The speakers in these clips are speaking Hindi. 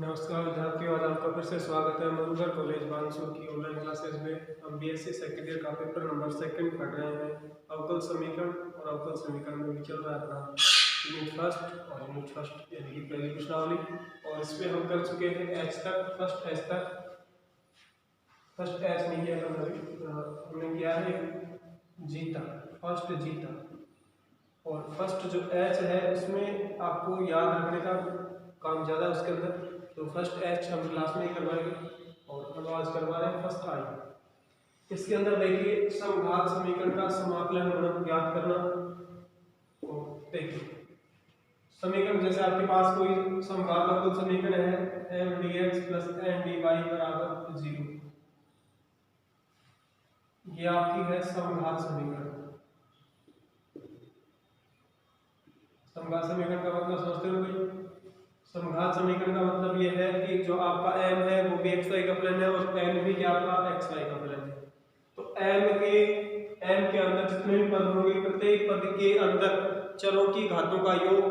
नमस्कार विद्यार्थियों, आज आपका फिर से स्वागत है मधुकर कॉलेज बानसूर की ऑनलाइन क्लासेस में। हम बीएससी सेकंड ईयर का पेपर नंबर 2 पढ़ रहे हैं। अवकल समीकरण और अवकल समीकरण में भी चल रहा है अपना यूनिट फर्स्ट और यूनिट फर्स्ट यानी कि पहली प्रश्नावली। और इसमें हम कर चुके हैं एच तक, फर्स्ट एच तक। फर्स्ट एच नहीं किया हमने किया है जी तक, फर्स्ट जी तक। और फर्स्ट जो एच है उसमें आपको याद रखने का काम ज़्यादा है उसके अंदर। तो फर्स्ट एच हम क्लास में ही करवाएंगे और हम आज करवा रहे हैं फर्स्ट आई। इसके अंदर देखिए समघात समीकरण का समाकलन गुणक ज्ञात करना। तो देखिए समीकरण जैसे आपके पास कोई समघात अवकल समीकरण है M D X plus N D Y बराबर 0। ये आपकी है समघात समीकरण। समघात समीकरण का मतलब समझते हो कोई? समघात समीकरण का मतलब यह है कि जो आपका m है वो भी xy का फलन है और n भी क्या आपका xy का फलन है। तो m के अंदर जितने भी पद होंगे प्रत्येक पद के अंदर चरों की घातों का योग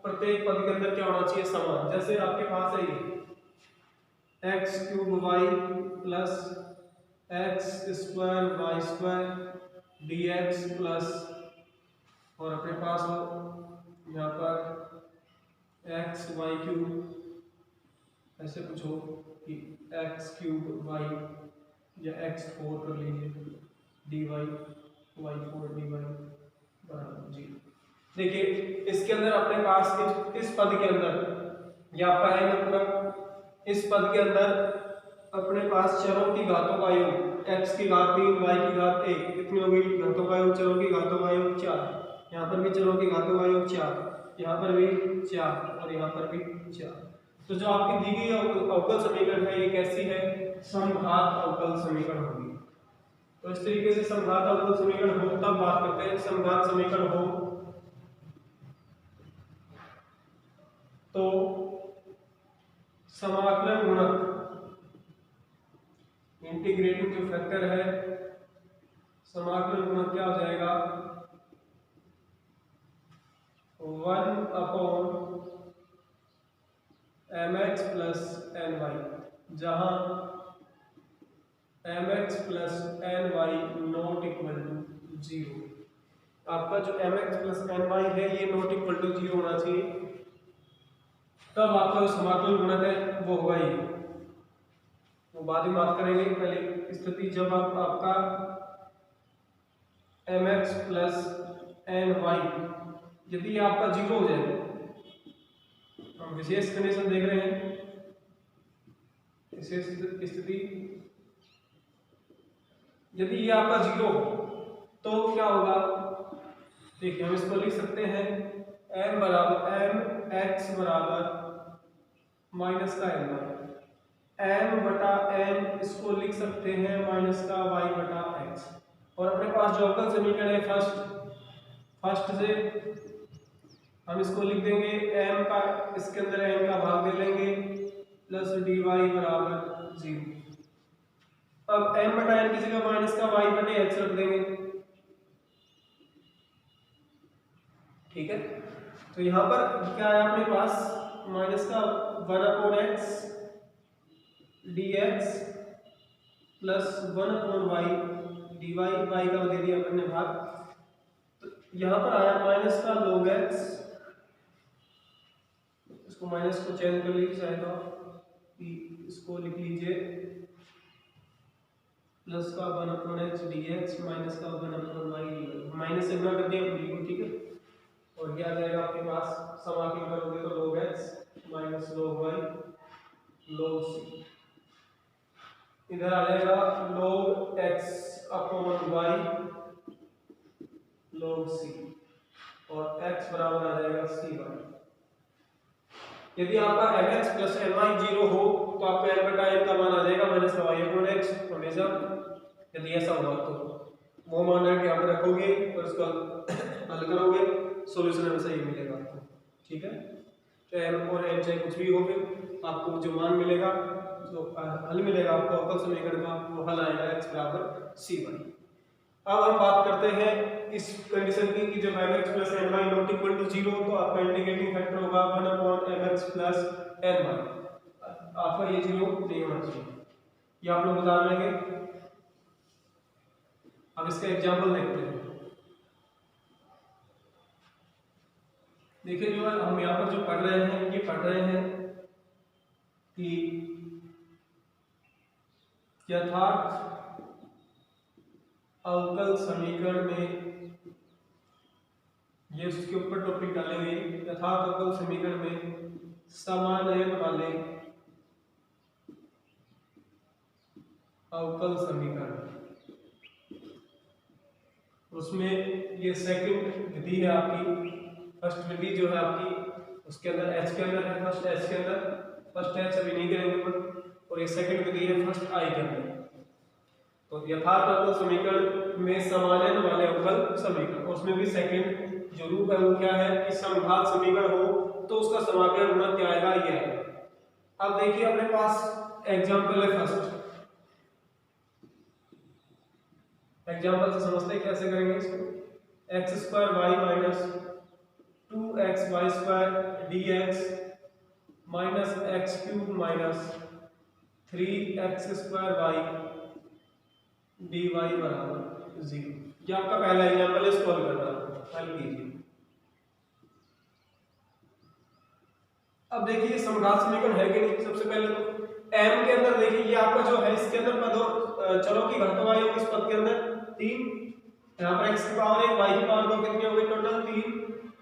प्रत्येक पद के अंदर क्या होना चाहिए? समान। जैसे आपके पास है ये x cube y plus x square y square dx plus और अपने पास हो यहाँ पर एक्स वाई क्यूब, ऐसे कुछ हो कि एक्स क्यूब वाई या एक्स 4 कर लीजिए d y y 4 d Y बराबर 0। देखिए इसके अंदर अपने पास इस पद के अंदर या आपका मतलब इस पद के अंदर अपने पास चरों की घातों का योग x की घात 3 y की घात 1 कितनी हो गई? घातों का योग, चरों की घातों का योग 4। यहाँ पर भी चरों की घातों का योग 4, यहाँ पर भी 4 और यहाँ पर भी 4। तो जो आपकी दी गई अवकल समीकरण है ये कैसी है? समघात अवकल समीकरण होगी। तो इस तरीके से समघात अवकल समीकरण हो तब बात करते हैं। समघात समीकरण हो तो समाकलन गुणक इंटीग्रेटिंग जो फैक्टर है समाकलन गुणक क्या हो जाएगा? 1/mx प्लस एन वाई, जहां mx plus n y not equal to 0। आपका जो mx प्लस एन वाई है ये नॉट इक्वल टू 0 होना चाहिए, तब आपका जो समाकलन गुणक है वो होगा ये। वो बाद में बात करेंगे। पहले स्थिति जब आपका mx प्लस एन वाई यदि आपका 0 हो जाए, हम विशेष कंडीशन देख रहे हैं, विशेष स्थिति यदि ये आपका 0 हो तो क्या होगा? देखिए हम इसको लिख सकते हैं m बराबर m x बराबर माइनस का n वाई, m बटा n इसको लिख सकते हैं माइनस का y बटा x। और अपने पास जो अवकल समीकरण है फर्स्ट से हम इसको लिख देंगे m का, इसके अंदर n का भाग दे लेंगे प्लस dy बराबर 0। अब m बटा n की जगह माइनस का y बटे x रख देंगे, ठीक है। तो यहाँ पर क्या है अपने पास माइनस का 1/x dx plus 1/y dy, y का दे दिया अपने भाग। तो यहाँ पर आया माइनस का log x, इसको माइनस को चेंज कर लीजिए चाहे तो इसको लिख लीजिए प्लस का 1/x dx माइनस का 1/y dy, माइनस से गुणा कर दिया बिल्कुल, ठीक है। और क्या आ जाएगा आपके पास? समाकलन करोगे तो log x minus log y log c, इधर आ जाएगा log x upon y log c और x बराबर आ जाएगा cy। यदि आपका mx प्लस my 0 हो तो आपका n बटा n का मान आ जाएगा माइनस का y अपॉन x हमेशा। यदि ऐसा होगा तो वो मान यहाँ पर रखोगे और इसको हल करोगे, सॉल्यूशन हमेशा ये मिलेगा आपको, ठीक है। तो m और n चाहे कुछ भी हो, फिर आपको जो मान मिलेगा, जो हल मिलेगा आपको अवकल समीकरण का, वो हल आएगा x बराबर c1। अब हम बात करते हैं इस कंडीशन की कि जब mx plus ny not equal to 0 तो आपका इंटीग्रेटिंग फैक्टर होगा 1/mx प्लस ny। आपका ये 0 नहीं होना चाहिए, ये आप लोग बता लेंगे। अब इसका एग्जाम्पल देखते हैं। देखिए जो है हम यहाँ पर जो पढ़ रहे हैं, ये पढ़ रहे हैं कि यथार्थ अवकल समीकरण में, ये उसके ऊपर टॉपिक डालेंगे, यथार्थ अवकल समीकरण में समानयन वाले अवकल समीकरण, उसमें ये सेकंड विधि है आपकी। फर्स्ट विधि जो है आपकी उसके अंदर एच के अंदर है, फर्स्ट एच के अंदर, फर्स्ट एच अभी नहीं करेंगे अपन, और ये सेकंड विधि है फर्स्ट आई के अंदर। तो यथार्थ अवकल समीकरण में समानयन वाले अवकल समीकरण, उसमें भी सेकंड जो रूप है वो क्या है कि समघात समीकरण हो तो उसका समाकलन गुणक क्या आएगा, ये आएगा। अब देखिए अपने पास एग्जांपल है फर्स्ट, एग्जांपल से समझते हैं कैसे करेंगे इसको। x² y minus 2xy² dx minus x³ minus 3x² y dy बराबर 0। ये आपका पहला एग्जांपल है, सॉल्व करना, हल कीजिए। अब देखिए समघात समीकरण है कि नहीं। सबसे पहले तो m के अंदर देखिए ये आपका जो है इसके अंदर पदों चरों की घनत्व आई होगी इस पद के अंदर 3, यहाँ पर x की पावर 1 y की पावर 2 कितनी हो गई टोटल 3,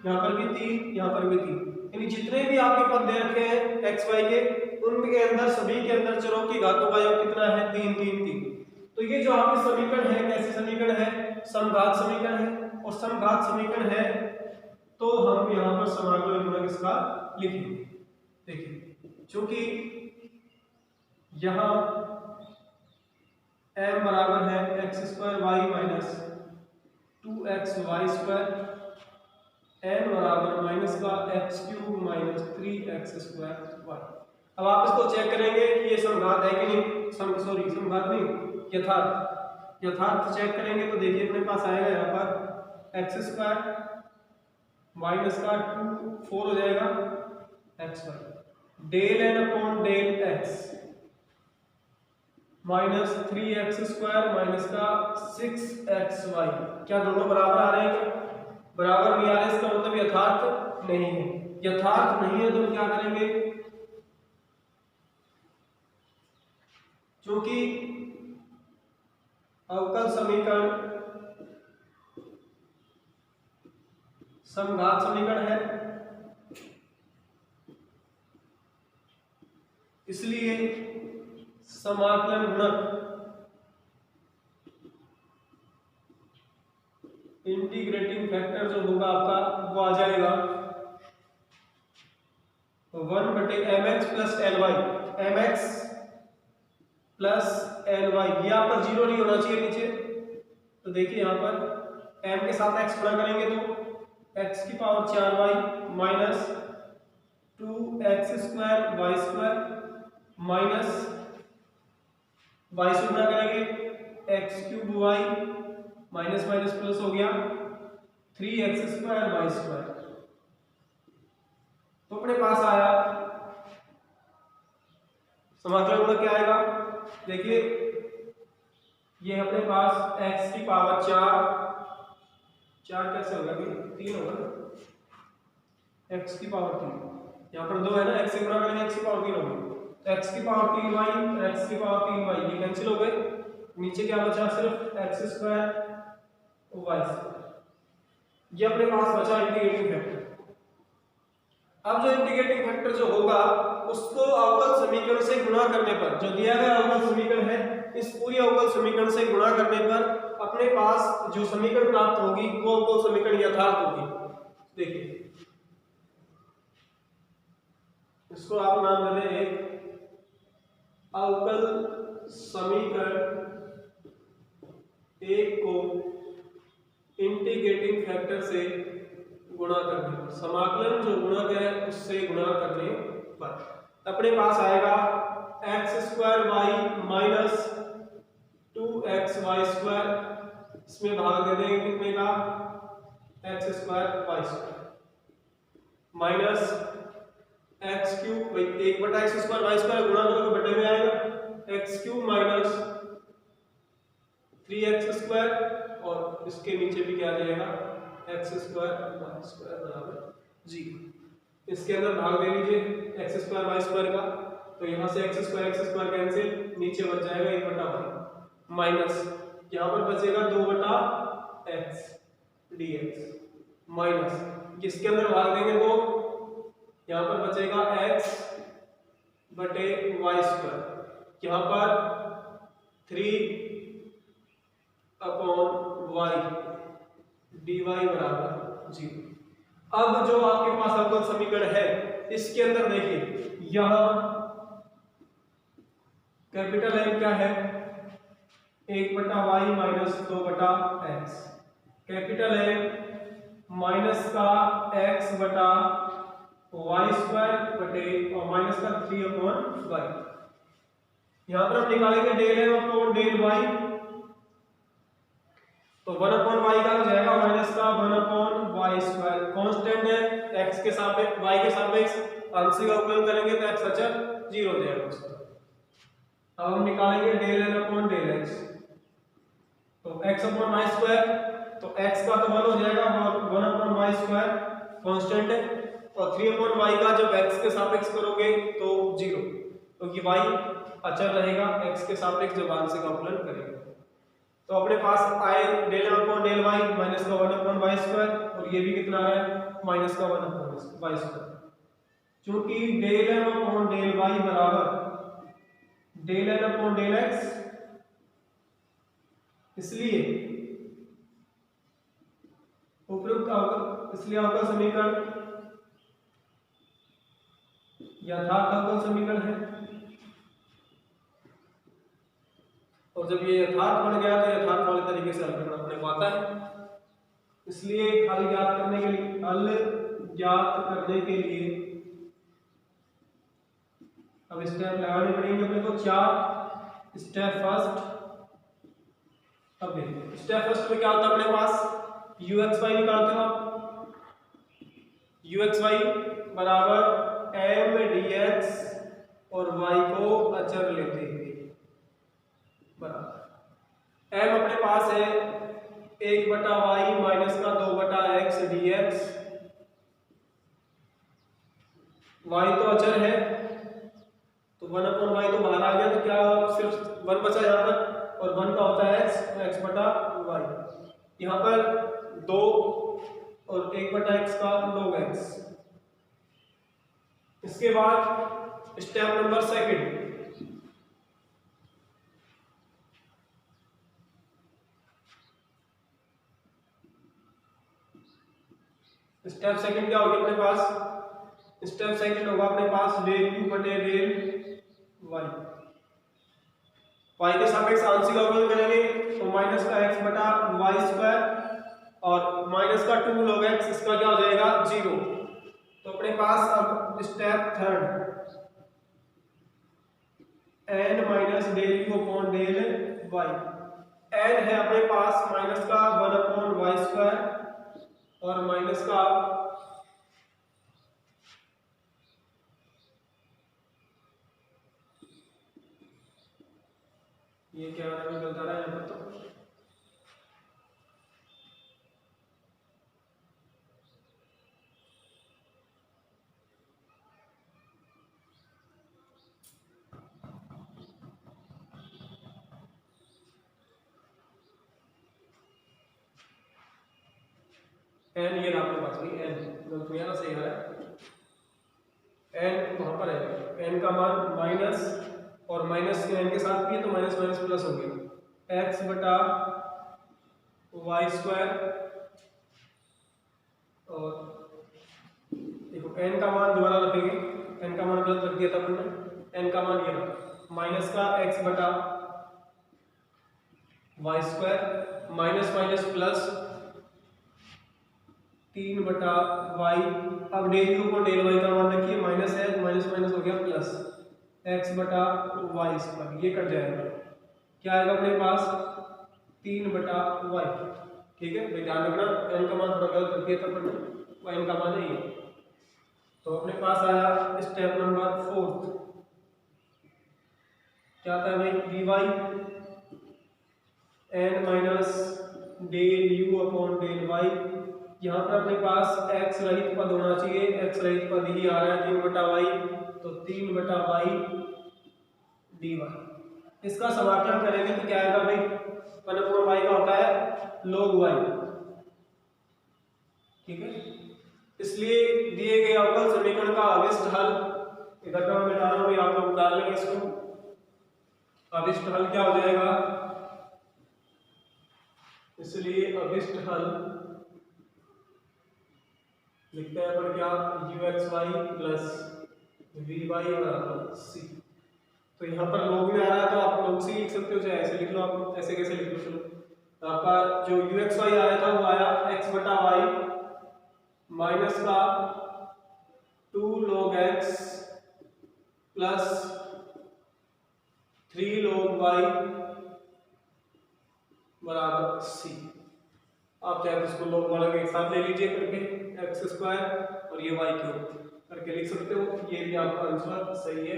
यहाँ पर भी 3, यहाँ पर भी 3, यानी जितने भी आपके पद दे रखे हैं x y के उनके अंदर सभी के अंदर चरों की घातों का योग कितना है 3 3 3। तो ये जो आपके समीकरण है कैसे समीकरण है, समघात समीकरण है, और समघात समीकरण है तो हम यहाँ पर समाकलन गुणक इसका लिखेंगे। देखिए चूंकि यहाँ m बराबर है x² y minus 2xy², n बराबर माइनस का x³ माइनस 3x² y। अब आप इसको चेक करेंगे कि ये समघात है कि नहीं, समघात नहीं, यथार्थ चेक करेंगे तो देखिए अपने पास आएगा यहाँ पर x² माइनस का 2 4 हो जाएगा xy, del n upon del x minus 3x² minus का 6xy, क्या दोनों बराबर आ रहे हैं, बराबर नहीं आ रहे, इसका मतलब यथार्थ नहीं है। यथार्थ नहीं है तो हम क्या करेंगे, क्योंकि अवकल समीकरण समघात समीकरण है, इसलिए समाकलन गुणक इंटीग्रेटिंग फैक्टर जो होगा आपका वो आ जाएगा 1/mx plus ly, mx plus ly, ये आपका 0 नहीं होना चाहिए नीचे। तो देखिए यहाँ पर m के साथ x गुणा करेंगे तो x की power 4y minus 2x² y² minus y से गुणा करेंगे x³ y minus minus plus हो गया 3x² y²। तो अपने पास आया समाकलन गुणक क्या आएगा, देखिए ये अपने पास x की पावर 4 कैसे होगा, 3 होगा ना, x की पावर 3, यहाँ पर 2 है ना, x से गुणा करेंगे x की पावर 3 होगी, तो x की पावर 3y और x की पावर 3y ये कैंसिल हो गए, नीचे क्या बचा सिर्फ x² y², ये अपने पास बचा इंटीग्रेटिंग फैक्टर। अब जो इंटीग्रेटिंग फैक्टर जो होगा उसको अवकल समीकरण से गुणा करने पर, जो दिया गया अवकल समीकरण है इस पूरी अवकल समीकरण से गुणा करने पर अपने पास जो समीकरण प्राप्त होगी वो अवकल समीकरण यथार्थ होगी। देखिए इसको आप नाम दे दें एक अवकल समीकरण एक को इंटीग्रेटिंग फैक्टर से गुणा करने पर, समाकलन जो गुणक है उससे गुणा करने पर अपने पास आएगा x² y माइनस 2xy², इसमें भाग दे देंगे कितने का x² y² माइनस x³ भाई 1/x² y² गुणा करोगे बटे में आएगा x³ माइनस 3x² और इसके नीचे भी क्या आ जाएगा x² y² बराबर 0। इसके अंदर भाग दे लीजिए x² y² का, तो यहाँ से x² कैंसिल, नीचे बच जाएगा 1/y माइनस यहाँ पर बचेगा 2/x dx माइनस इसके अंदर भाग देंगे तो यहाँ पर बचेगा x बटे y², यहाँ पर 3/y dy बराबर 0। अब जो आपके पास अवकल समीकरण है इसके अंदर देखिए यहाँ कैपिटल M क्या है 1/y minus 2/x, capital M minus का x बटा y² बटे और माइनस का 3/y। यहाँ पर हम निकालेंगे del M upon del y, तो 1/y का हो जाएगा माइनस का 1/y², कांस्टेंट है x के सापेक्ष y के सापेक्ष, आंशिक अवकलन करेंगे तो x अचर 0 हो जाएगा उसका। अब हम निकालेंगे del n upon del x, तो x/y², तो x का तो 1 हो जाएगा और 1/y² कांस्टेंट है, और 3/y का जब x के सापेक्ष करोगे तो 0, क्योंकि y अचर रहेगा x के सापेक्ष जब आंशिक अवकलन करेंगे। तो अपने पास आए del m upon del y minus का 1/y², और ये भी कितना है माइनस का 1/y², क्योंकि del m upon del y बराबर del n upon del x, इसलिए उपयुक्त अवकल, इसलिए अवकल समीकरण यथार्थ अवकल समीकरण है, और जब ये यथार्थ बन गया तो यथार्थ वाले तरीके से हल करना अपने को आता है। इसलिए हल ज्ञात करने के लिए अब स्टेप लगाने पड़ेंगे अपने को 4 स्टेप। फर्स्ट, अब देखिए स्टेप फर्स्ट में क्या होता है अपने पास uxy निकालते हो आप, uxy बराबर m dx और y को अचर लेते हुए बराबर m अपने पास है 1/y माइनस का 2/x dx, y तो अचर है तो 1/y तो बाहर आ गया, तो क्या सिर्फ 1 बचा यहाँ पर, और 1 का होता है x, तो x/y, यहाँ पर 2 और 1/x का log x। इसके बाद step number second, step second क्या होगा अपने पास, स्टेप सेकंड होगा अपने पास डेल u बटे डेल y, y के सापेक्ष आंशिक अवकलन करेंगे तो माइनस का x/y² और माइनस का 2 log x, इसका क्या हो जाएगा 0। तो अपने पास अब step third n minus del u upon del y, n है अपने पास माइनस का 1/y² और माइनस का ये क्या चलता रहा है यहाँ पर, तो n ये रहा अपने पास भाई n, गलत हुआ ना, सही है n वहां पर है, n का मान माइनस और माइनस के n के साथ भी है तो माइनस माइनस प्लस हो गया x/y² और देखो n का मान दोबारा रखेंगे, n का मान गलत रख दिया था हमने, n का मान ये रहा माइनस का x/y² minus minus plus 3/y। अब डेल u को डेल y का मान रखिए, माइनस है माइनस माइनस हो गया प्लस x/y², ये कट जाएगा, क्या आएगा अपने पास 3/y। ठीक है, ध्यान रखना n का मान थोड़ा गलत रख दिया था, n का मान है ये। तो अपने पास आया स्टेप नंबर 4, क्या था भाई, v y n minus del u upon del y. यहाँ पर अपने पास एक्स रहित पद होना चाहिए, एक्स रहित पद ही आ रहा है 3/y, तो 3/y dy। इसका समाकलन करेंगे तो क्या आएगा भाई, 1/y का होता है log y, ठीक है। इसलिए दिए गए अवकल समीकरण का अभिष्ट हल, इधर का मैं बता रहा हूं भाई, आप लोग उतार लेंगे इसको। अभिष्ट हल क्या हो जाएगा, इसलिए अभिष्ट हल लिखते हैं पर क्या, uxy प्लस vy बराबर c। तो यहाँ पर लोग में आ रहा है तो आप लोग सी लिख सकते हो, चाहे ऐसे लिख लो, आप ऐसे कैसे लिख लो। चलो तो आपका जो uxy आया था वो आया x/y माइनस का 2 log x plus 3 log y बराबर c। आप चाहे इसको log वाला के एक साथ ले लीजिए करके, x² और ये y क्यूब करके लिख सकते हो, ये भी आपका आंसर सही है।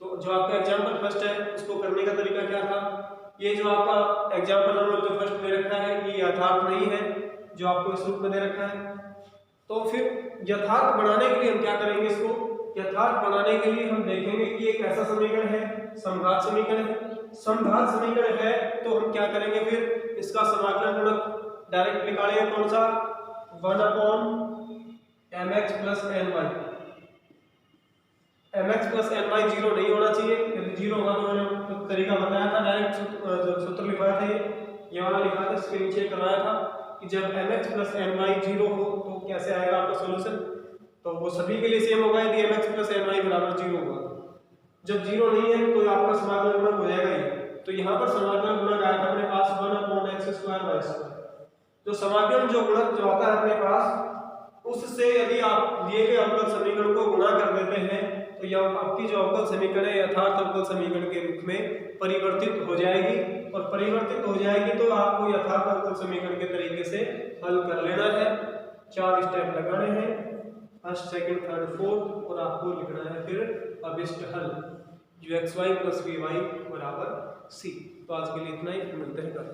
तो जो आपका एग्जाम्पल फर्स्ट है उसको करने का तरीका क्या था, ये जो आपका एग्जाम्पल नंबर जो फर्स्ट दे रखा है ये यथार्थ नहीं है जो आपको इस रूप में दे रखा है। तो फिर यथार्थ बनाने के लिए हम क्या करेंगे, इसको यथार्थ बनाने के लिए हम देखेंगे कि एक ऐसा समीकरण है, समघात समीकरण है। समघात समीकरण है तो हम क्या करेंगे, फिर इसका समाकलन गुणक डायरेक्ट निकालेंगे, कौन सा, 1/mx plus ny। mx plus ny zero नहीं होना चाहिए, यदि जीरो होगा तो मैंने तो तरीका बताया था, डायरेक्ट सूत्र लिखवाया था, ये वाला लिखा था, इसके नीचे करवाया था कि जब mx प्लस ny जीरो हो तो कैसे आएगा आपका सॉल्यूशन। तो वो सभी के लिए सेम होगा, यदि mx प्लस ny बराबर जीरो होगा। जब जीरो नहीं है तो आपका समाकलन गुणक हो जाएगा ये। तो यहाँ पर समाकलन गुणक आया था अपने पास 1/x² y²। जो समाकलन जो गुणक जो आता है अपने पास, उससे यदि आप दिए गए अवकल समीकरण को गुणा कर देते हैं तो यह आपकी जो अवकल समीकरण है यथार्थ अवकल समीकरण के रूप में परिवर्तित हो जाएगी, और परिवर्तित हो जाएगी तो आपको यथार्थ अवकल समीकरण के तरीके से हल कर लेना है। 4 स्टेप लगाने हैं, फर्स्ट सेकंड थर्ड फोर्थ, और आपको लिखना है फिर अभिष्ट हल uxy प्लस vy बराबर c। तो आज के लिए इतना ही, मिलते हैं कल।